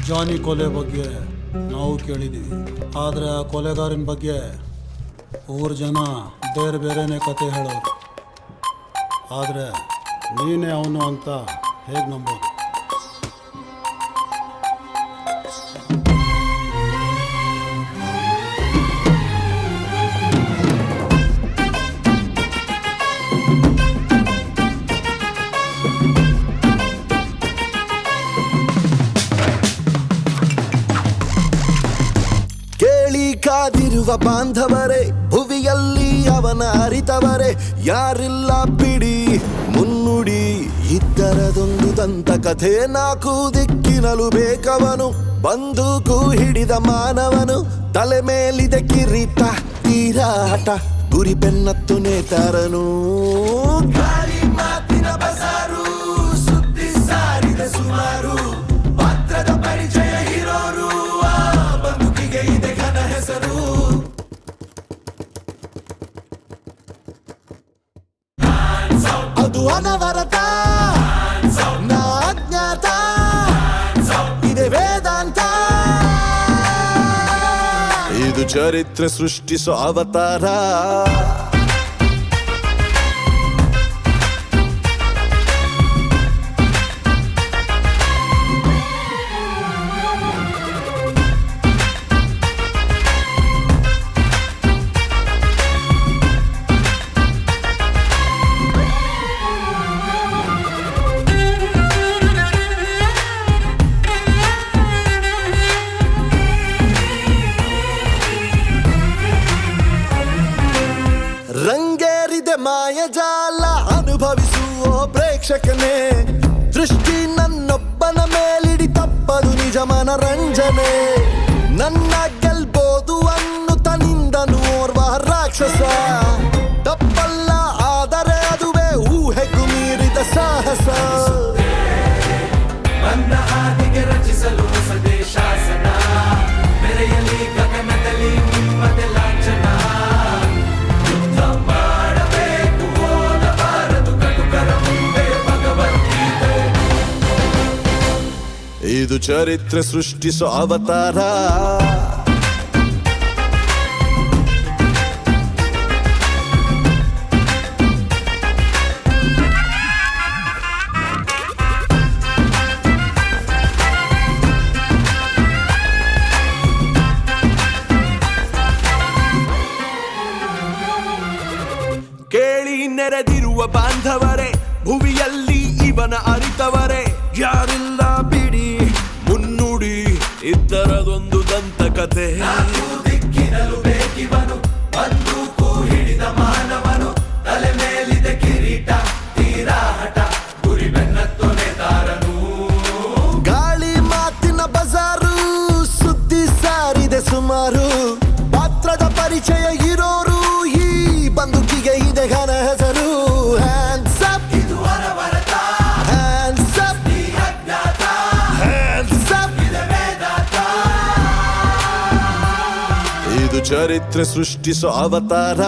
ಜಾನಿ ಕೊಲೆ ಬಗ್ಗೆ ನಾವು ಕೇಳಿದ್ದೀವಿ, ಆದರೆ ಆ ಕೊಲೆಗಾರನ ಬಗ್ಗೆ ಊರು ಜನ ಬೇರೆ ಬೇರೆನೇ ಕತೆ ಹೇಳೋರು. ಆದರೆ ನೀನೇ ಅವನು ಅಂತ ಹೇಗೆ ನಂಬೋದು? ಕಾದಿರುವ ಬಾಂಧವರೇ, ಭುವಿಯಲ್ಲಿ ಅವನ ಅರಿತವರೇ ಯಾರಿಲ್ಲ ಬಿಡಿ. ಮುನ್ನುಡಿ ಇದ್ದರದೊಂದು ದಂತಕಥೆ, ನಾಲ್ಕು ದಿಕ್ಕಿನಲು ಬೇಕವನು. ಬಂದೂಕು ಹಿಡಿದ ಮಾನವನು, ತಲೆ ಮೇಲಿದೆ ಕಿರೀಟ, ತೀರಾಟ, ಗುರಿ ಬೆನ್ನತ್ತು ನೇತಾರನು. ಗಾಳಿ ಮಾತಿನ ಬಸಾರು, ಸುದ್ದಿ ಸಾರಿದ ಸುಮಾರು, ಪಾತ್ರದ ಪರಿಚಯ ಇರೋರು, ಬಂದುಕಿಗೆ ಇದೆ ಘನ ಹೆಸರು. ಅದು ಅನವರತ, ನಾ ಅಜ್ಞಾತ, ಇದೆ ವೇದಾಂತ. ಇದು ಚರಿತ್ರೆ ಸೃಷ್ಟಿಸೋ ಅವತಾರ. ರಂಗೇರಿದೆ ಮಾಯಜಾಲ, ಅನುಭವಿಸುವ ಪ್ರೇಕ್ಷಕನೇ. ದೃಷ್ಟಿ ನನ್ನೊಬ್ಬನ ಮೇಲಿಡಿ, ತಪ್ಪದು ನಿಜ ಮನರಂಜನೆ. ನನ್ನ ಗೆಲ್ಬೋದು ಅನ್ನುತ್ತ ನಿಂದನು ಓರ್ವ ರಾಕ್ಷಸ. ತಪ್ಪಲ್ಲ ಆದರೆ ಅದುವೇ ಊಹೆಗೂ ಮೀರಿದ ಸಾಹಸ. ಬಂದ ಹಾದಿಗೆ ರಚಿಸಲು ಹೊಸದೇ ಶಾಸನ, ಬೆರೆಯಲಿ ಗಗನದಲ್ಲಿ ನಿಮ್ಮದೆ ಲಾಂಛನ. ಇದು ಚರಿತ್ರೆ ಸೃಷ್ಟಿಸೋ ಅವತಾರ. ಕೇಳಿ ನೆರೆದಿರುವ ಬಾಂಧವರೇ, ಭುವಿಯಲ್ಲಿ ಇವನ ಅರಿತವರೇ ಯಾರಿಲ್ಲ ಬಿಡಿ. ಮುನ್ನುಡಿ ಇದ್ದರದೊಂದು ದಂತಕಥೆ, ದಿಕ್ಕಿನಲು ಬೇಕಿವನು, ಬಂದೂಕು ಹಿಡಿದ ಮಾನವನು, ತಲೆ ಮೇಲಿದೆ ಕಿರೀಟ, ತೀರಾಟ, ಗುರಿ ಬೆನ್ನತ್ತು ನೇತಾರನು. ಗಾಳಿ ಮಾತಿನ ಬಜಾರು, ಸುದ್ದಿ ಸಾರಿದೆ ಸುಮಾರು, ಪಾತ್ರದ ಪರಿಚಯ ಇರೋರು, ಈ ಬಂದುಕಿಗೆ ಇದೆ ಘನ ಹೆಸರು. ಹ್ಯಾಂಡ್ಸ್ ಅಪ್, ಇದು ಅನವರತ. ಹ್ಯಾಂಡ್ಸ್ ಅಪ್, ಈ ಅಜ್ಞಾತ. ಹ್ಯಾಂಡ್ಸ್ ಅಪ್, ಇದೆ ವೇದಾಂತ. ಇದು ಚರಿತ್ರೆ ಸೃಷ್ಟಿಸೋ ಅವತಾರ.